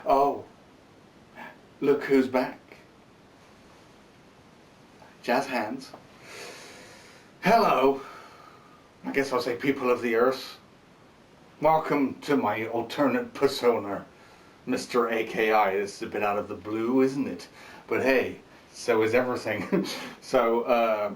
Oh, look who's back. Jazz hands. Hello. I guess I'll say people of the earth. Welcome to my alternate persona, Mr. AKI. This is a bit out of the blue, isn't it? But hey, so is everything. So,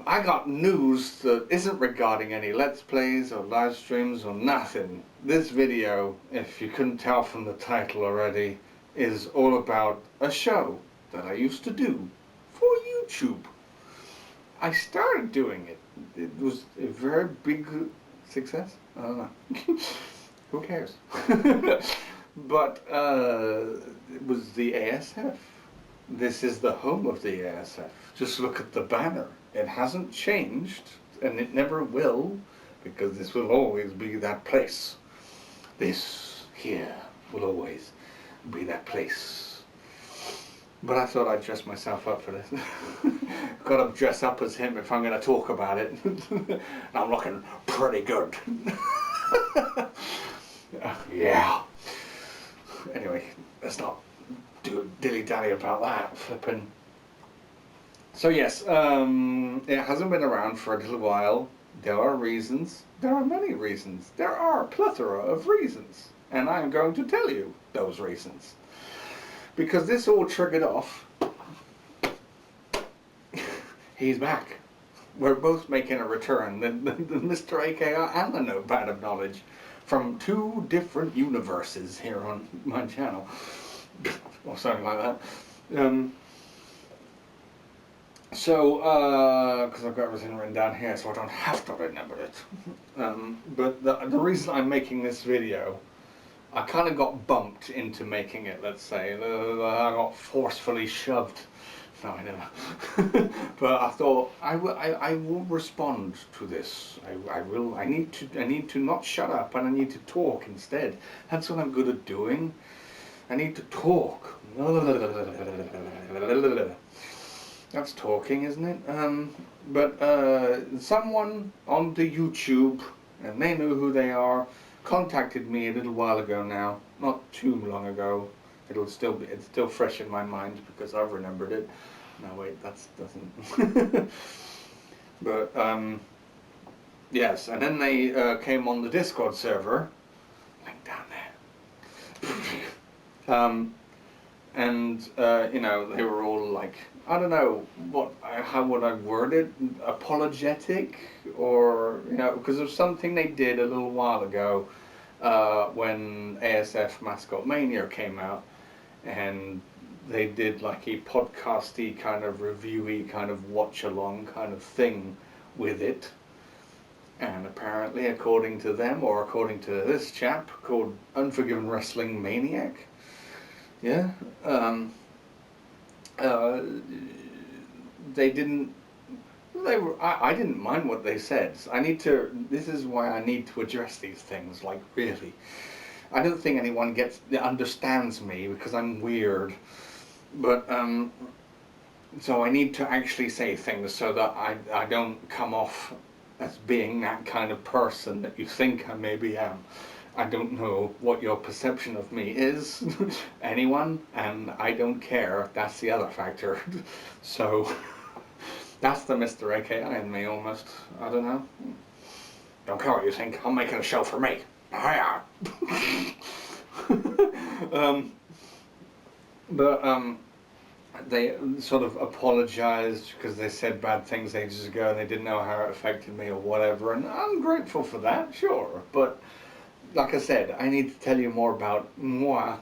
I got news that isn't regarding any Let's Plays or live streams or nothing. This video, if you couldn't tell from the title already, is all about a show that I used to do for YouTube. I started doing it. It was a very big success. I don't know. Who cares? But it was the ASF. This is the home of the ASF. Just look at the banner. It hasn't changed, and it never will, because this will always be that place. This here will always be that place. But I thought I'd dress myself up for this. Got to dress up as him if I'm going to talk about it. I'm looking pretty good. Yeah. Anyway, let's not do dilly-dally about that. Flipping. So yes, it hasn't been around for a little while. There are reasons. There are many reasons. There are a plethora of reasons. And I'm going to tell you those reasons. Because this all triggered off. He's back. We're both making a return. The Mr. AKI and the Notepad of Knowledge from two different universes here on my channel. Or something like that. Because I've got everything written down here, so I don't have to remember it. But the reason I'm making this video, I kind of got bumped into making it, let's say. I got forcefully shoved. No, I never. But I thought I will respond to this. I need to not shut up, and I need to talk instead. That's what I'm good at doing. I need to talk. That's talking, isn't it? But someone on the YouTube, and they know who they are, contacted me a little while ago now, not too long ago. It's still fresh in my mind because I've remembered it. No, wait, that doesn't. But yes, and then they came on the Discord server, link down there. And you know, they were all like, I don't know how would I word it, apologetic, or you know, because of something they did a little while ago when ASF Mascot Mania came out, and they did like a podcasty kind of reviewy kind of watch along kind of thing with it. And apparently, according to them, or according to this chap called Unforgiven Wrestling Maniac, yeah, they didn't. They were. I didn't mind what they said. This is why I need to address these things. Like really, I don't think anyone understands me because I'm weird. But so I need to actually say things so that I don't come off as being that kind of person that you think I maybe am. I don't know what your perception of me is, anyone, and I don't care. That's the other factor. So that's the Mr. AKI in me almost. I don't know. Don't care what you think. I'm making a show for me. They sort of apologized because they said bad things ages ago and they didn't know how it affected me or whatever, and I'm grateful for that, sure, but like I said, I need to tell you more about moi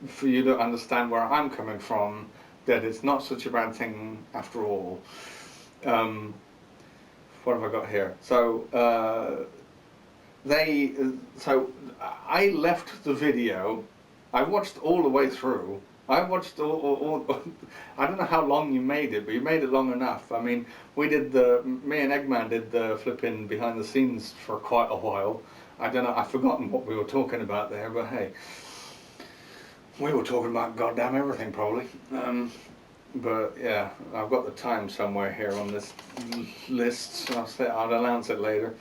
for you to understand where I'm coming from, that it's not such a bad thing after all. What have I got here? So I left the video. I watched all the way through. I watched all I don't know how long you made it, but you made it long enough. I mean, me and Eggman did the flipping behind the scenes for quite a while. I don't know, I've forgotten what we were talking about there, but hey, we were talking about goddamn everything probably. But yeah, I've got the time somewhere here on this list, so I'll announce it later.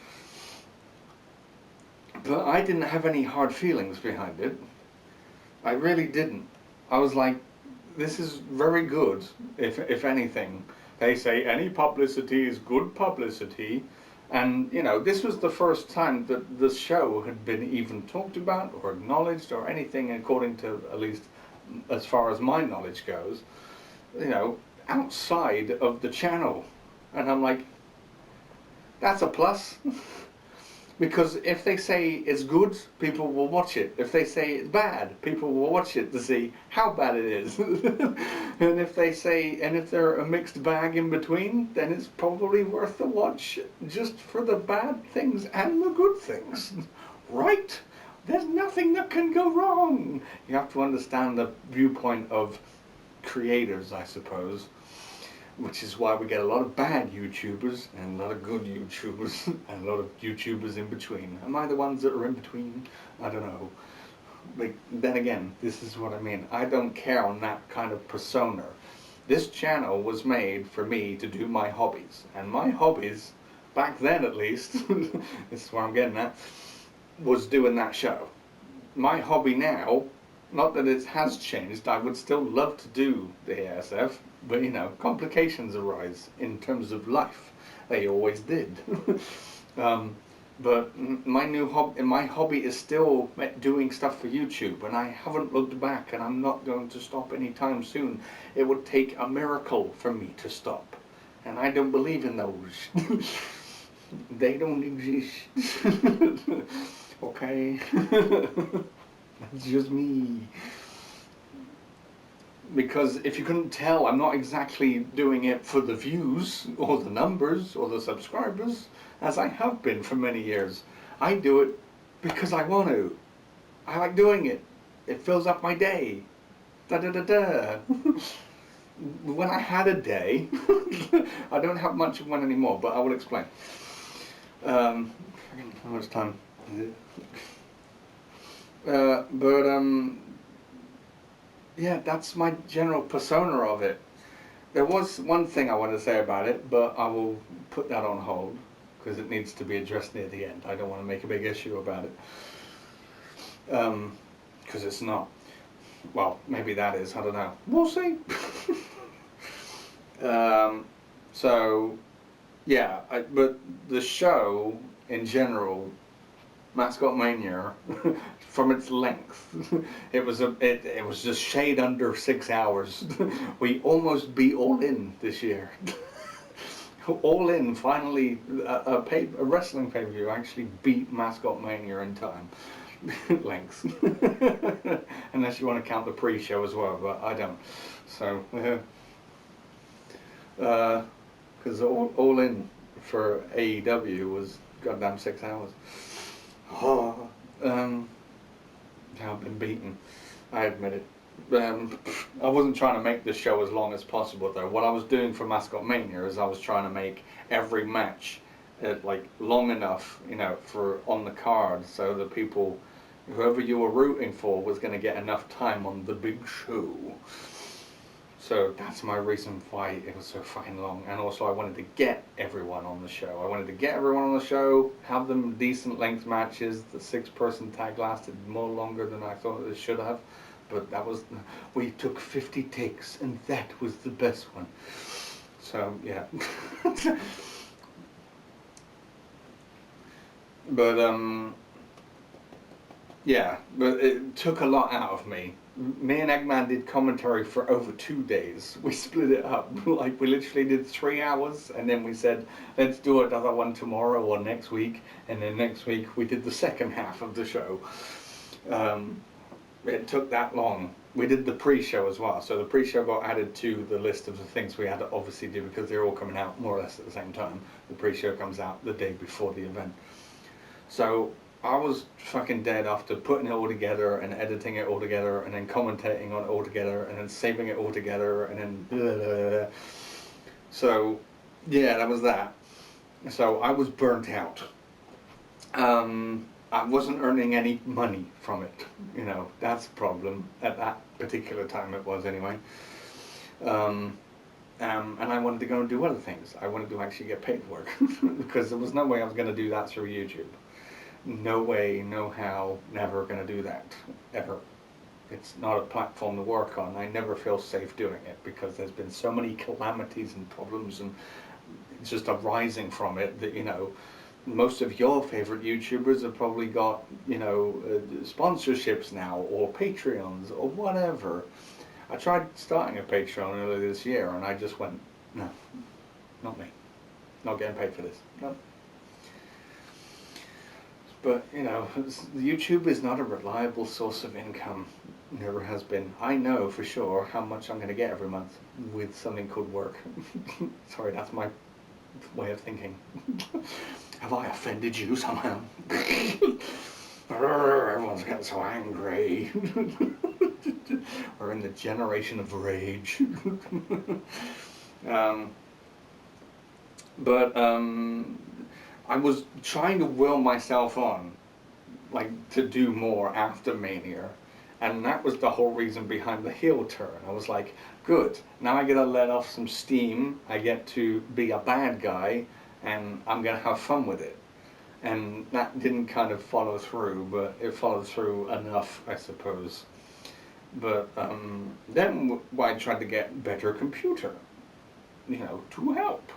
But I didn't have any hard feelings behind it. I really didn't. I was like, this is very good, if anything. They say any publicity is good publicity. And, you know, this was the first time that the show had been even talked about or acknowledged or anything, according to, at least as far as my knowledge goes, you know, outside of the channel. And I'm like, that's a plus. Because if they say it's good, people will watch it. If they say it's bad, people will watch it to see how bad it is. And if they say, and if they're a mixed bag in between, then it's probably worth the watch just for the bad things and the good things. Right? There's nothing that can go wrong. You have to understand the viewpoint of creators, I suppose. Which is why we get a lot of bad YouTubers and a lot of good YouTubers and a lot of YouTubers in between. Am I the ones that are in between? I don't know. But then again, this is what I mean. I don't care on that kind of persona. This channel was made for me to do my hobbies. And my hobbies, back then at least, this is where I'm getting at, was doing that show. My hobby now, not that it has changed, I would still love to do the ASF, but you know, complications arise in terms of life. They always did. But my hobby is still doing stuff for YouTube, and I haven't looked back, and I'm not going to stop anytime soon. It would take a miracle for me to stop, and I don't believe in those. They don't exist. Okay. That's just me. Because if you couldn't tell, I'm not exactly doing it for the views or the numbers or the subscribers, as I have been for many years. I do it because I want to. I like doing it. It fills up my day. Da da da da. When I had a day, I don't have much of one anymore, but I will explain. How much time is it? Yeah, that's my general persona of it. There was one thing I want to say about it, but I will put that on hold because it needs to be addressed near the end. I don't want to make a big issue about it because it's not. Well, maybe that is. I don't know. We'll see. So, yeah, but the show in general, Mascot Mania, from its length, it was just shade under 6 hours. We almost beat All In this year. All In finally, a wrestling pay-per-view actually beat Mascot Mania in time. Length. Unless you want to count the pre-show as well, but I don't. So, because all In for AEW was goddamn 6 hours. Oh, I've been beaten. I admit it. I wasn't trying to make the show as long as possible though. What I was doing for Mascot Mania is I was trying to make every match like long enough, you know, for on the card, so that people, whoever you were rooting for, was going to get enough time on the big show. So that's my reason why it was so fucking long. And also I wanted to get everyone on the show. I wanted to get everyone on the show, have them decent length matches. The 6-person tag lasted more longer than I thought it should have. But that was, we took 50 takes and that was the best one. So, yeah. But, yeah, but it took a lot out of me. Me and Eggman did commentary for over 2 days. We split it up. Like, we literally did 3 hours, and then we said, let's do another one tomorrow or next week. And then next week we did the second half of the show. It took that long. We did the pre-show as well. So the pre-show got added to the list of the things we had to obviously do because they're all coming out more or less at the same time. The pre-show comes out the day before the event. So I was fucking dead after putting it all together and editing it all together and then commentating on it all together and then saving it all together and then blah, blah, blah. So yeah, that was that. So I was burnt out. I wasn't earning any money from it, you know, that's a problem. At that particular time it was anyway. And I wanted to go and do other things. I wanted to actually get paid work because there was no way I was going to do that through YouTube. No way, no how, never going to do that, ever. It's not a platform to work on. I never feel safe doing it because there's been so many calamities and problems and just arising from it that, you know, most of your favorite YouTubers have probably got, you know, sponsorships now or Patreons or whatever. I tried starting a Patreon earlier this year and I just went, no, not me. Not getting paid for this. No. But, you know, YouTube is not a reliable source of income. Never has been. I know for sure how much I'm going to get every month with something called work. Sorry, that's my way of thinking. Have I offended you somehow? Everyone's getting so angry. We're in the generation of rage. But I was trying to will myself on, like, to do more after Mania, and that was the whole reason behind the heel turn. I was like, good, now I get to let off some steam, I get to be a bad guy, and I'm going to have fun with it. And that didn't kind of follow through, but it followed through enough, I suppose. But then I tried to get better computer, you know, to help.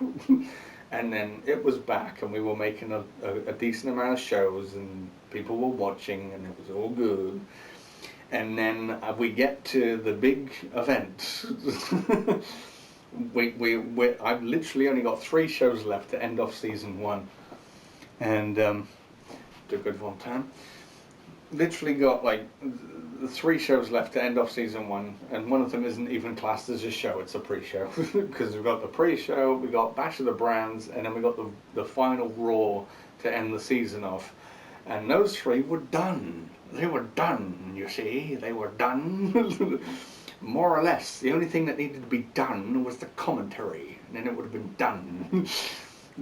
And then it was back and we were making a decent amount of shows and people were watching and it was all good. And then we get to the big event. I've literally only got 3 shows left to end off season 1. And do a good one time. Literally got like 3 shows left to end off season 1, and one of them isn't even classed as a show, it's a pre-show. Because we've got the pre-show, we got Bash of the Brands, and then we got the final Raw to end the season off. And those 3 were done. They were done, you see, they were done. More or less. The only thing that needed to be done was the commentary, and then it would have been done.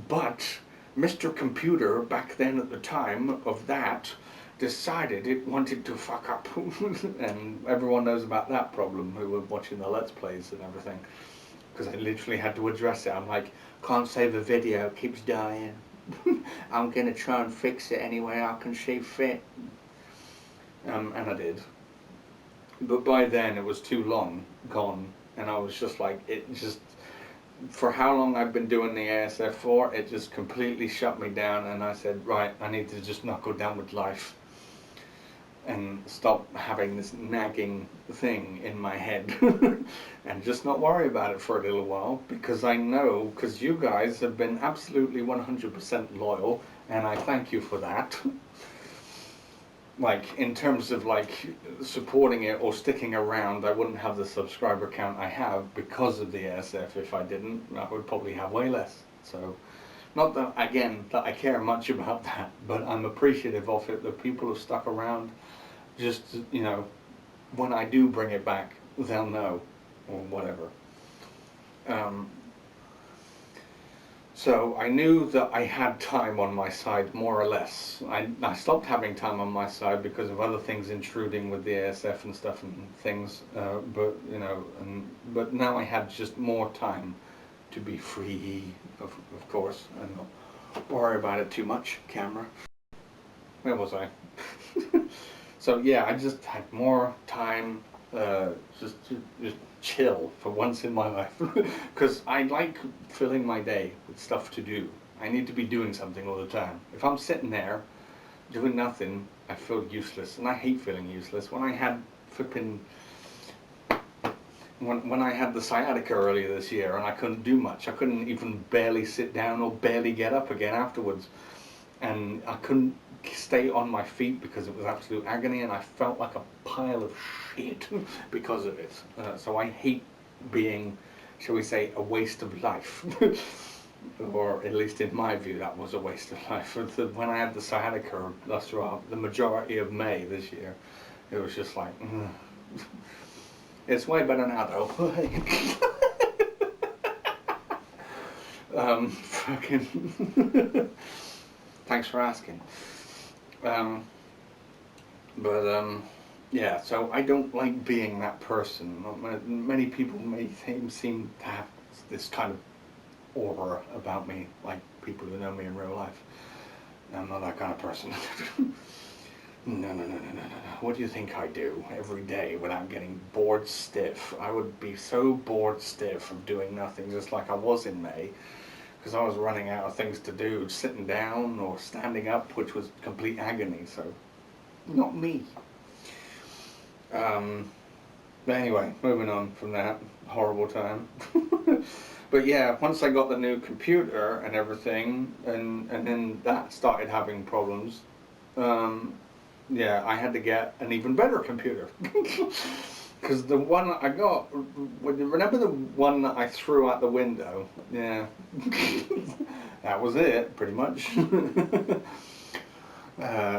But Mr. Computer, back then at the time of that, decided it wanted to fuck up. And everyone knows about that problem who were watching the Let's Plays and everything. Because I literally had to address it. I'm like, can't save a video, it keeps dying. I'm going to try and fix it any way I can see fit. And I did. But by then it was too long gone. And I was just like, it just... For how long I've been doing the ASF for, it just completely shut me down. And I said, right, I need to just knuckle down with life. And stop having this nagging thing in my head and just not worry about it for a little while, because I know, because you guys have been absolutely 100% loyal and I thank you for that. Like, in terms of like supporting it or sticking around, I wouldn't have the subscriber count I have because of the ASF. If I didn't, I would probably have way less. So not that, again, that I care much about that, but I'm appreciative of it that people have stuck around. Just, you know, when I do bring it back, they'll know, or whatever. So I knew that I had time on my side, more or less. I stopped having time on my side because of other things intruding with the ASF and stuff and things. But you know, but now I had just more time to be free, of course, and not worry about it too much. Camera. Where was I? So yeah, I just had more time, just chill for once in my life, because I like filling my day with stuff to do. I need to be doing something all the time. If I'm sitting there doing nothing, I feel useless, and I hate feeling useless. When I had flipping, when I had the sciatica earlier this year, and I couldn't do much. I couldn't even barely sit down or barely get up again afterwards, and I couldn't stay on my feet because it was absolute agony, and I felt like a pile of shit because of it. So I hate being, shall we say, a waste of life. Or at least in my view, that was a waste of life. When I had the sciatica throughout the majority of May this year, it was just like, it's way better now though. Fucking thanks for asking. Yeah, so I don't like being that person. Many people may seem to have this kind of aura about me, like people who know me in real life. I'm not that kind of person. No. what do you think I do every day without getting bored stiff? I would be so bored stiff of doing nothing, just like I was in May, because I was running out of things to do, sitting down or standing up, which was complete agony. So, not me. But anyway, moving on from that horrible time. But yeah, once I got the new computer and everything, and then that started having problems. Yeah, I had to get an even better computer. Because the one I got, remember the one that I threw out the window? Yeah, that was it, pretty much.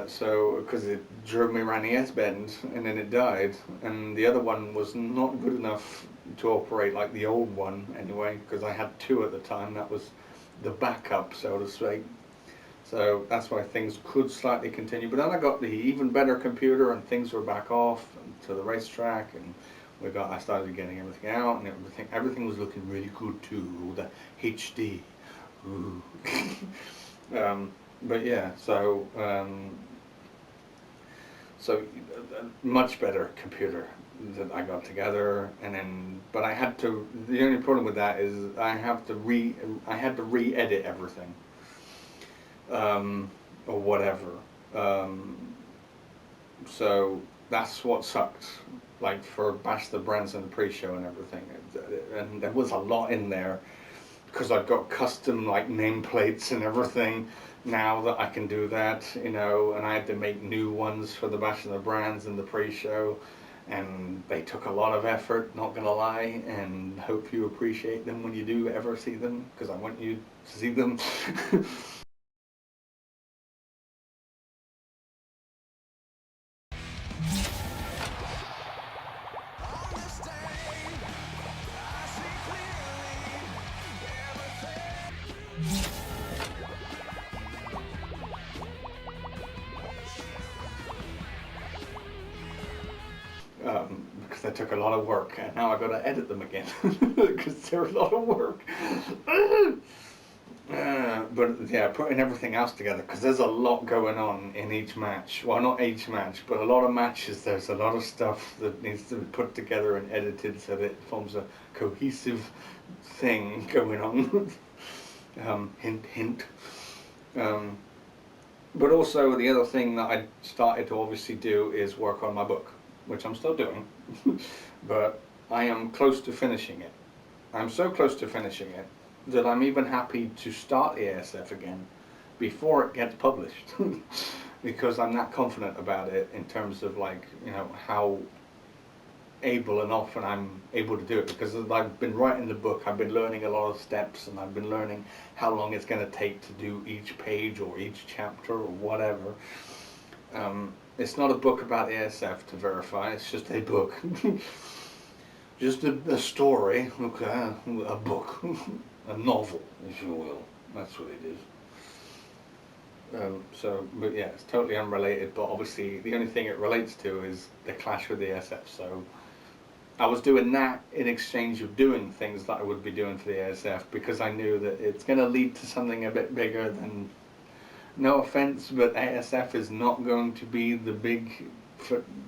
So, because it drove me around the S-bend and then it died, and the other one was not good enough to operate like the old one anyway, because I had two at the time. That was the backup, so to speak. So that's why things could slightly continue. But then I got the even better computer, and things were back off to the racetrack, and I started getting everything out, and everything was looking really good too. All the HD. Ooh. But yeah, so much better computer that I got together, and then but I had to. The only problem with that is I had to re-edit everything, or whatever. So that's what sucked. Like for Bash the Brands and the pre-show and everything, and there was a lot in there because I've got custom like nameplates and everything now that I can do that, and I had to make new ones for the Bash of the Brands and the pre-show, and they took a lot of effort, not gonna lie, and hope you appreciate them when you do ever see them, because I want you to see them. Because they took a lot of work, and now I've got to edit them again because they're a lot of work. But yeah, putting everything else together, because there's a lot going on in each match. Well, not each match, but a lot of matches. There's a lot of stuff that needs to be put together and edited so that it forms a cohesive thing going on. Hint, hint. But also the other thing that I started to obviously do is work on my book, which I'm still doing, but I am close to finishing it. I'm so close to finishing it that I'm even happy to start the ASF again before it gets published, because I'm that confident about it in terms of how able and often I'm able to do it, because as I've been writing the book, I've been learning a lot of steps, and I've been learning how long it's going to take to do each page or each chapter or whatever. It's not a book about ASF to verify, it's just a book. Just a story, okay, a book, a novel, if you will. That's what it is. But yeah, it's totally unrelated, but obviously the only thing it relates to is the clash with the ASF. So I was doing that in exchange of doing things that I would be doing for the ASF, because I knew that it's going to lead to something a bit bigger than, no offense, but ASF is not going to be the big,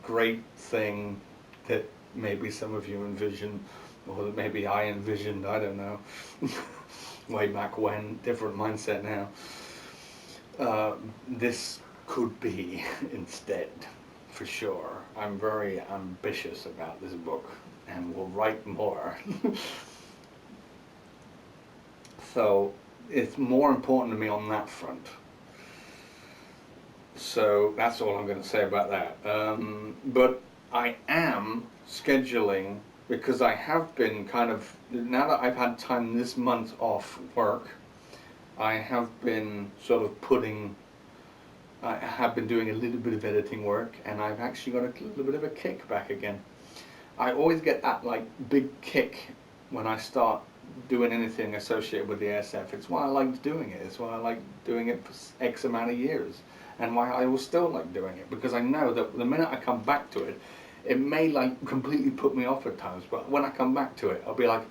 great thing that maybe some of you envision, or that maybe I envisioned, I don't know, way back when, different mindset now. This could be instead, for sure. I'm very ambitious about this book and will write more. So it's more important to me on that front. So that's all I'm going to say about that. But I am scheduling, because I have been now that I've had time this month off work, I have been I have been doing a little bit of editing work, and I've actually got a little bit of a kick back again. I always get that big kick when I start doing anything associated with the ASF. It's why I like doing it. It's why I like doing it for X amount of years, and why I will still like doing it, because I know that the minute I come back to it, it may completely put me off at times, but when I come back to it, I'll be like,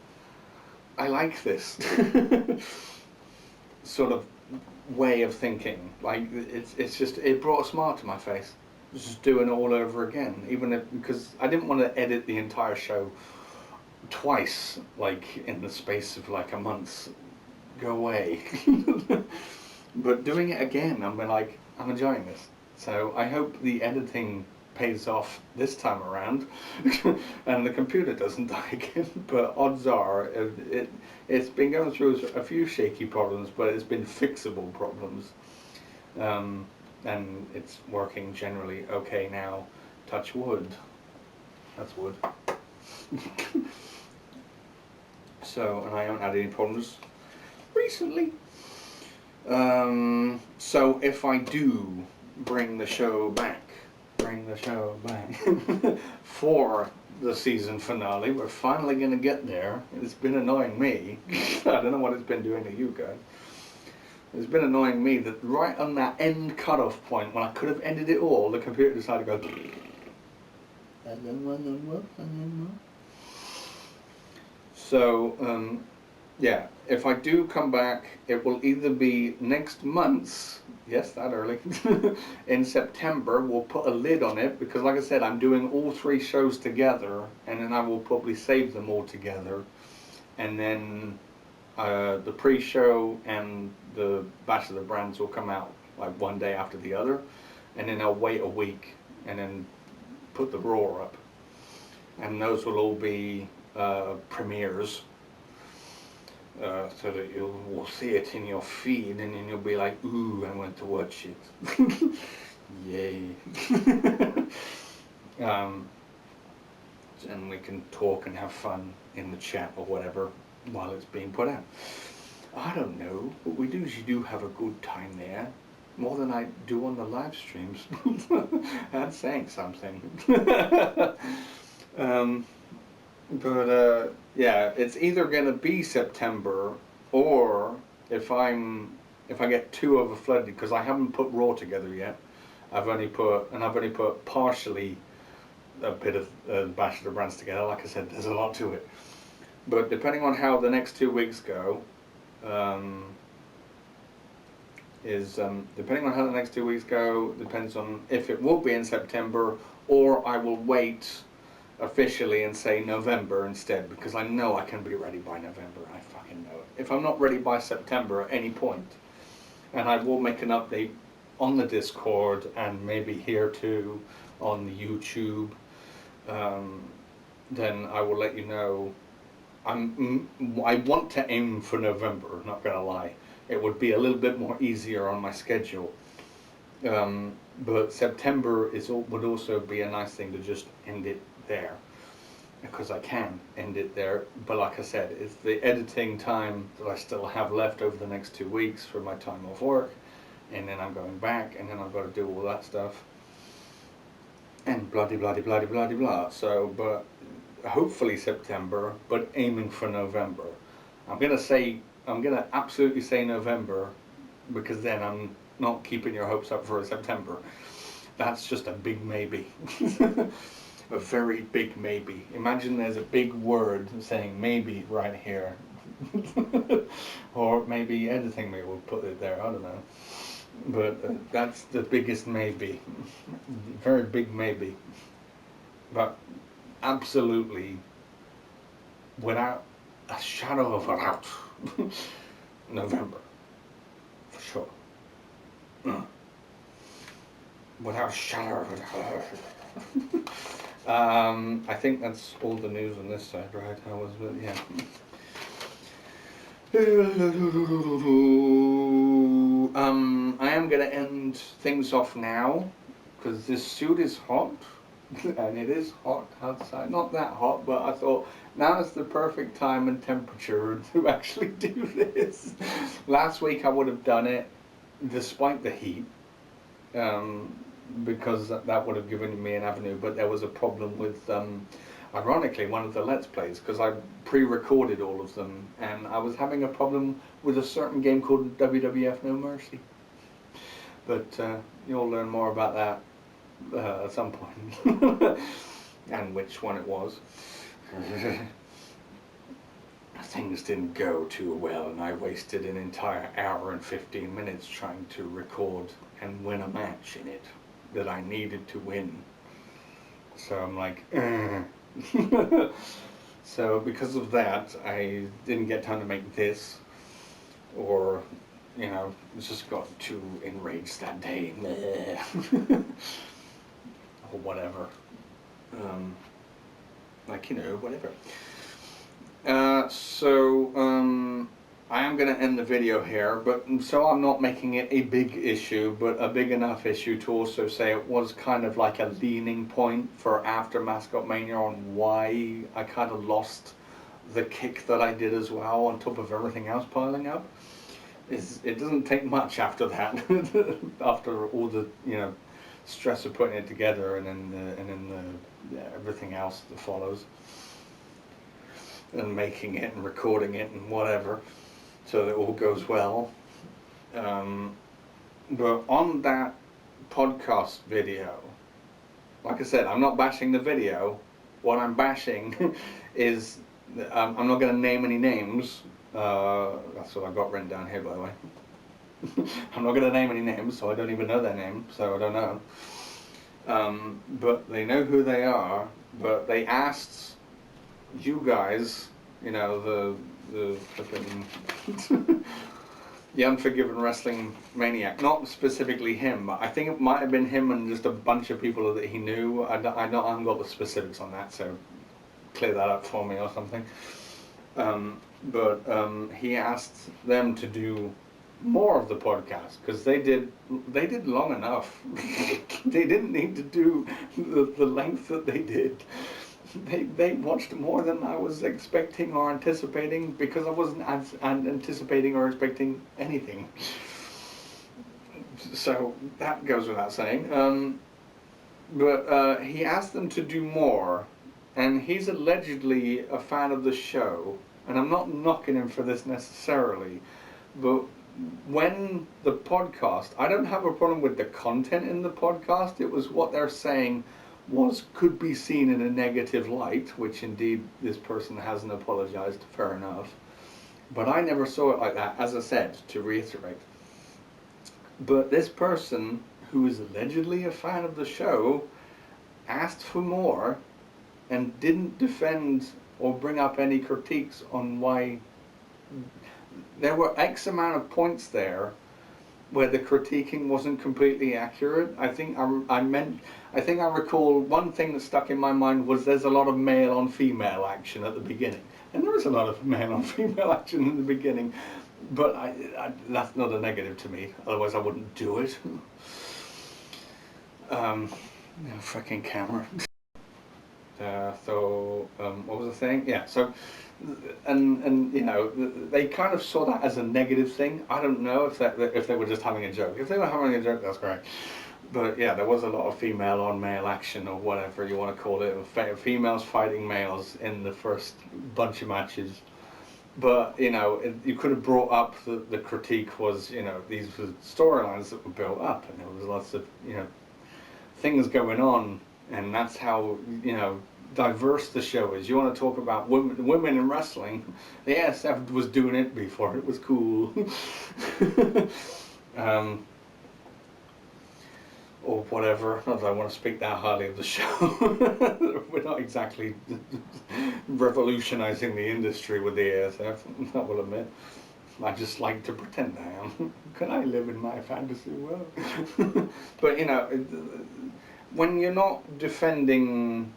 I like this sort of way of thinking. It brought a smile to my face. just doing it all over again, even if, because I didn't want to edit the entire show twice, like in the space of like a month. Go away. But doing it again, I'm enjoying this. So I hope the editing pays off this time around, and the computer doesn't die again. But odds are, it's been going through a few shaky problems, but it's been fixable problems, and it's working generally okay now. Touch wood. That's wood. So, and I haven't had any problems recently. So if I do bring the show back for the season finale, we're finally going to get there. It's been annoying me. I don't know what it's been doing to you guys. It's been annoying me that right on that end cutoff point, when I could have ended it all, the computer decided to go. So, yeah, if I do come back, it will either be next month's, yes, that early, in September. We'll put a lid on it because, like I said, I'm doing all 3 shows together, and then I will probably save them all together. And then the pre-show and the Bash of the Brands will come out like one day after the other, and then I'll wait a week and then put the Raw up. And those will all be premieres. So that you'll see it in your feed, and then you'll be like, ooh, I want to watch it. Yay. And we can talk and have fun in the chat or whatever while it's being put out. I don't know. What we do is you do have a good time there. More than I do on the live streams. That's saying something. But yeah, it's either gonna be September, or if I get too overflooded, because I haven't put Raw together yet. I've only put partially a bit of Bash of the Brands together. Like I said, there's a lot to it. But depending on how the next 2 weeks go, depending on how the next 2 weeks go, depends on if it will be in September, or I will wait officially and say November instead, because I know I can be ready by November. I fucking know it. If I'm not ready by September at any point, and I will make an update on the Discord and maybe here too on the YouTube, then I will let you know. I want to aim for November, not gonna lie. It would be a little bit more easier on my schedule. But September would also be a nice thing to just end it there, because I can end it there. But like I said, it's the editing time that I still have left over the next 2 weeks for my time off work, and then I'm going back, and then I've got to do all that stuff, and blah de blah de blah de blah de blah. So, but hopefully September, but aiming for November. I'm gonna absolutely say November, because then I'm not keeping your hopes up for September. That's just a big maybe. A very big maybe. Imagine there's a big word saying maybe right here. Or maybe editing me will put it there, I don't know. But that's the biggest maybe. Very big maybe. But absolutely, without a shadow of a doubt, November. For sure. Without a shadow of a doubt. I think that's all the news on this side, right? Yeah. I am going to end things off now, because this suit is hot, and it is hot outside. Not that hot, but I thought now is the perfect time and temperature to actually do this. Last week I would have done it despite the heat, because that would have given me an avenue, but there was a problem with, ironically, one of the Let's Plays, because I pre-recorded all of them, and I was having a problem with a certain game called WWF No Mercy. But you'll learn more about that at some point, and which one it was. Things didn't go too well, and I wasted an entire hour and 15 minutes trying to record and win a match in it. that I needed to win. So I'm like, So because of that, I didn't get time to make this, or, just got too enraged that day, or whatever. Whatever. I am going to end the video here, but so I'm not making it a big issue, but a big enough issue to also say it was kind of like a leaning point for after Mascot Mania on why I kind of lost the kick that I did as well, on top of everything else piling up. It doesn't take much after that, after all the stress of putting it together, and then everything else that follows, and making it and recording it and whatever, so that it all goes well. But on that podcast video, like I said, I'm not bashing the video. What I'm bashing is, I'm not going to name any names. That's what I've got written down here, by the way. I'm not going to name any names, so I don't even know their name, so I don't know. But they know who they are. But they asked you guys, the flipping the Unforgiven Wrestling Maniac, not specifically him, but I think it might have been him and just a bunch of people that he knew. I haven't got the specifics on that, so clear that up for me or something. But he asked them to do more of the podcast, because they did long enough. They didn't need to do the length that they did. They watched more than I was expecting or anticipating, because I wasn't anticipating or expecting anything. So that goes without saying. But he asked them to do more, and he's allegedly a fan of the show, and I'm not knocking him for this necessarily, but when the podcast, I don't have a problem with the content in the podcast. It was what they're saying could be seen in a negative light, which indeed this person hasn't apologized, fair enough. But I never saw it like that, as I said, to reiterate. But this person, who is allegedly a fan of the show, asked for more and didn't defend or bring up any critiques on why. There were X amount of points there where the critiquing wasn't completely accurate. I think I recall one thing that stuck in my mind was there's a lot of male on female action at the beginning, and there is a lot of male on female action in the beginning, but that's not a negative to me. Otherwise, I wouldn't do it. Freaking camera. What was the thing? Yeah. So. And they kind of saw that as a negative thing. I don't know if they were just having a joke. If they were having a joke, that's great. But yeah, there was a lot of female on male action, or whatever you want to call it, females fighting males in the first bunch of matches. But you could have brought up the critique was these were storylines that were built up, and there was lots of things going on, and that's how diverse the show is. You want to talk about women in wrestling, the ASF was doing it before it was cool. Or whatever. Not that I want to speak that highly of the show. We're not exactly revolutionizing the industry with the ASF, I will admit. I just like to pretend I am. Can I live in my fantasy world? But when you're not defending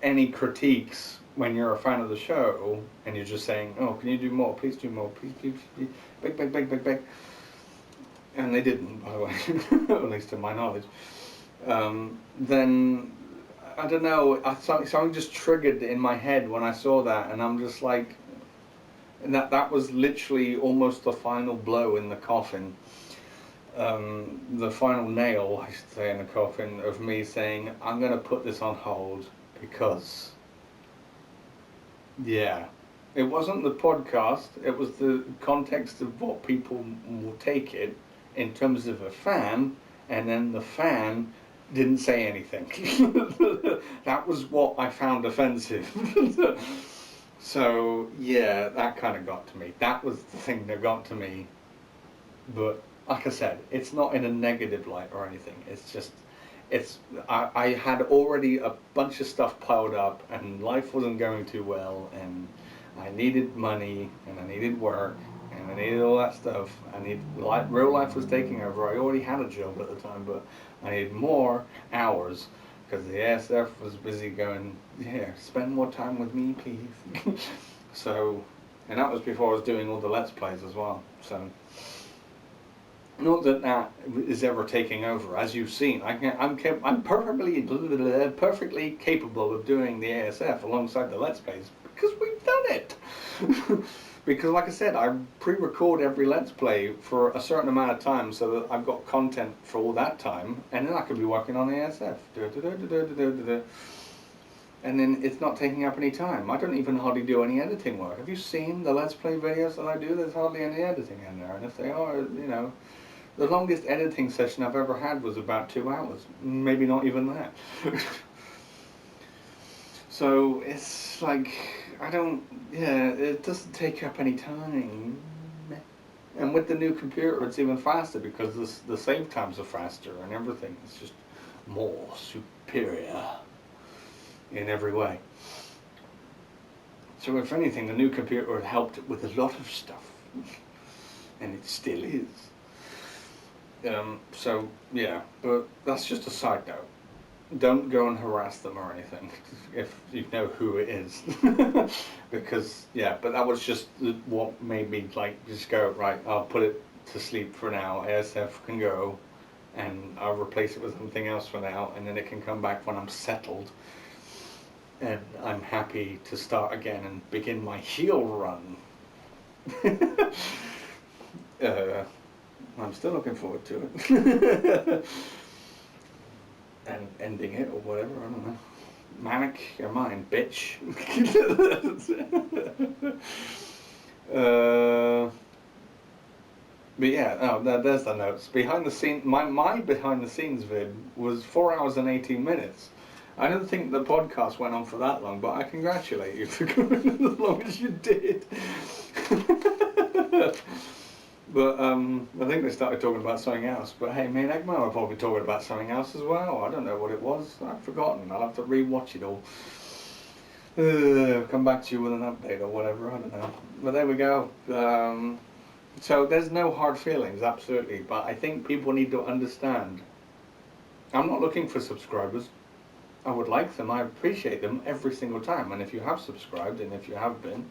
any critiques when you're a fan of the show, and you're just saying, oh, can you do more, please do more, please, beg, and they didn't, by the way, at least to my knowledge, then I don't know, something just triggered in my head when I saw that, and I'm just like, and that was literally almost the final blow in the coffin, the final nail, I should say, in the coffin of me saying, I'm going to put this on hold. Because, yeah, it wasn't the podcast, it was the context of what people will take it in terms of a fan, and then the fan didn't say anything. That was what I found offensive. So, yeah, that kind of got to me. That was the thing that got to me. But like I said, it's not in a negative light or anything. It's just, I had already a bunch of stuff piled up, and life wasn't going too well, and I needed money, and I needed work, and I needed all that stuff. Real life was taking over. I already had a job at the time, but I needed more hours because the ASF was busy going, yeah, spend more time with me, please. So, and that was before I was doing all the Let's Plays as well. So, not that that is ever taking over, as you've seen. I'm perfectly capable of doing the ASF alongside the Let's Plays because we've done it. Because, like I said, I pre-record every Let's Play for a certain amount of time so that I've got content for all that time, and then I could be working on the ASF. And then it's not taking up any time. I don't even hardly do any editing work. Have you seen the Let's Play videos that I do? There's hardly any editing in there, and if they are, you know, the longest editing session I've ever had was about 2 hours. Maybe not even that. So it's like, it doesn't take up any time. And with the new computer, it's even faster because the save times are faster and everything. It's just more superior in every way. So if anything, the new computer helped with a lot of stuff. And it still is. So yeah, but that's just a side note. Don't go and harass them or anything if you know who it is. Because yeah, but that was just what made me like just go, right, I'll put it to sleep for now. ASF can go, and I'll replace it with something else for now, and then it can come back when I'm settled and I'm happy to start again and begin my heel run. I'm still looking forward to it. And ending it or whatever, I don't know. Manic, you're mine, bitch. But yeah, there's the notes. Behind the scene, my behind the scenes vid was 4 hours and 18 minutes. I don't think the podcast went on for that long, but I congratulate you for going as long as you did. But I think they started talking about something else. But hey, me and Egmo are probably talking about something else as well. I don't know what it was. I've forgotten. I'll have to re-watch it all. Come back to you with an update or whatever. I don't know. But there we go. So there's no hard feelings, absolutely. But I think people need to understand. I'm not looking for subscribers. I would like them. I appreciate them every single time. And if you have subscribed, and if you have been,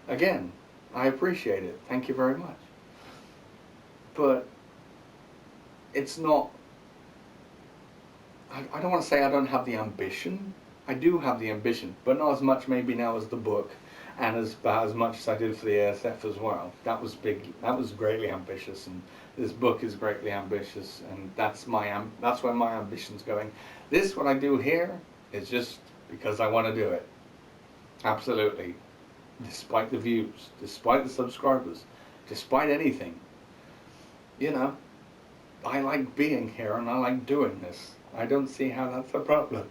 again, I appreciate it. Thank you very much. But it's not, I don't want to say I don't have the ambition. I do have the ambition, but not as much maybe now as the book, and as much as I did for the ASF as well. That was big. That was greatly ambitious, and this book is greatly ambitious, and that's where my ambition's going. This, what I do here, is just because I want to do it. Absolutely. Despite the views, despite the subscribers, despite anything. You know, I like being here and I like doing this. I don't see how that's a problem.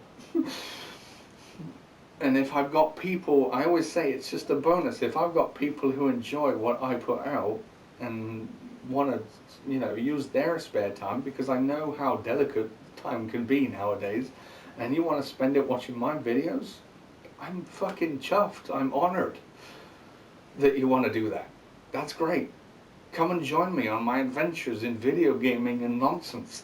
And if I've got people, I always say it's just a bonus. If I've got people who enjoy what I put out and want to, you know, use their spare time, because I know how delicate time can be nowadays, and you want to spend it watching my videos, I'm fucking chuffed. I'm honored that you want to do that. That's great. Come and join me on my adventures in video gaming and nonsense.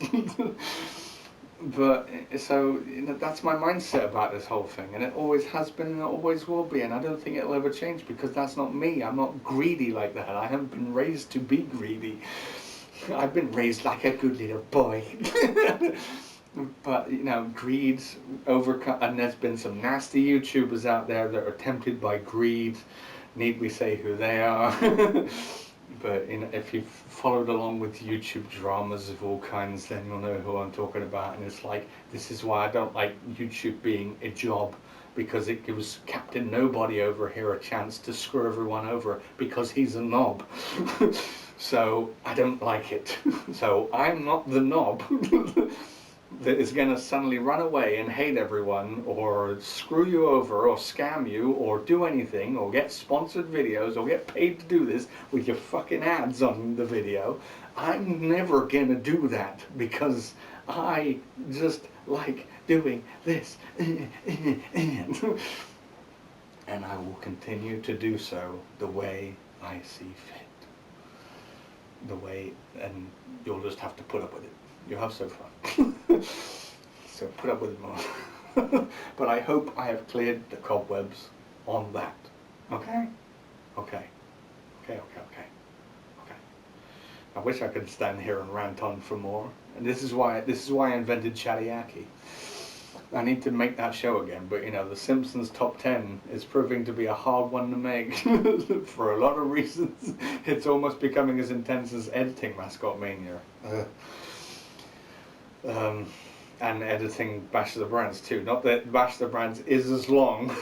But so, you know, that's my mindset about this whole thing, and it always has been and it always will be, and I don't think it'll ever change because that's not me. I'm not greedy like that. I haven't been raised to be greedy. I've been raised like a good little boy. But you know, greed's overcome, and there's been some nasty YouTubers out there that are tempted by greed. Need we say who they are? But you know, if you've followed along with YouTube dramas of all kinds, then you'll know who I'm talking about. And it's like, this is why I don't like YouTube being a job, because it gives Captain Nobody over here a chance to screw everyone over because he's a knob. So I don't like it. So I'm not the knob. that is going to suddenly run away and hate everyone or screw you over or scam you or do anything or get sponsored videos or get paid to do this with your fucking ads on the video. I'm never going to do that because I just like doing this. And I will continue to do so the way I see fit. The way, and you'll just have to put up with it. You'll have so far. So put up with it more. But I hope I have cleared the cobwebs on that. Okay? Okay. Okay, okay, okay. Okay. I wish I could stand here and rant on for more. And this is why I invented Chatty. I need to make that show again, but you know, The Simpsons Top 10 is proving to be a hard one to make for a lot of reasons. It's almost becoming as intense as editing Mascot Mania. And editing Bash of the Brands too. Not that Bash of the Brands is as long,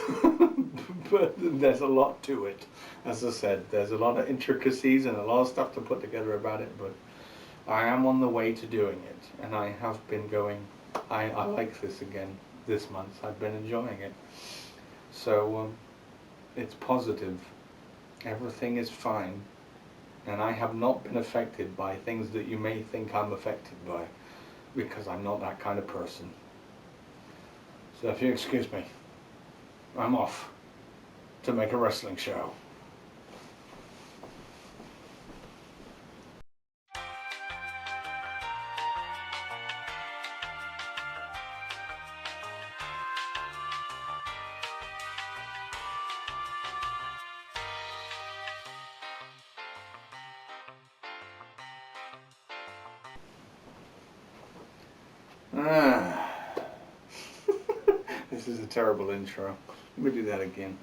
but there's a lot to it. As I said, there's a lot of intricacies and a lot of stuff to put together about it, but I am on the way to doing it, and I have been going. I like this again this month. I've been enjoying it. So it's positive. Everything is fine. And I have not been affected by things that you may think I'm affected by, because I'm not that kind of person. So if you excuse me, I'm off to make a wrestling show. Ah. This is a terrible intro. Let me do that again.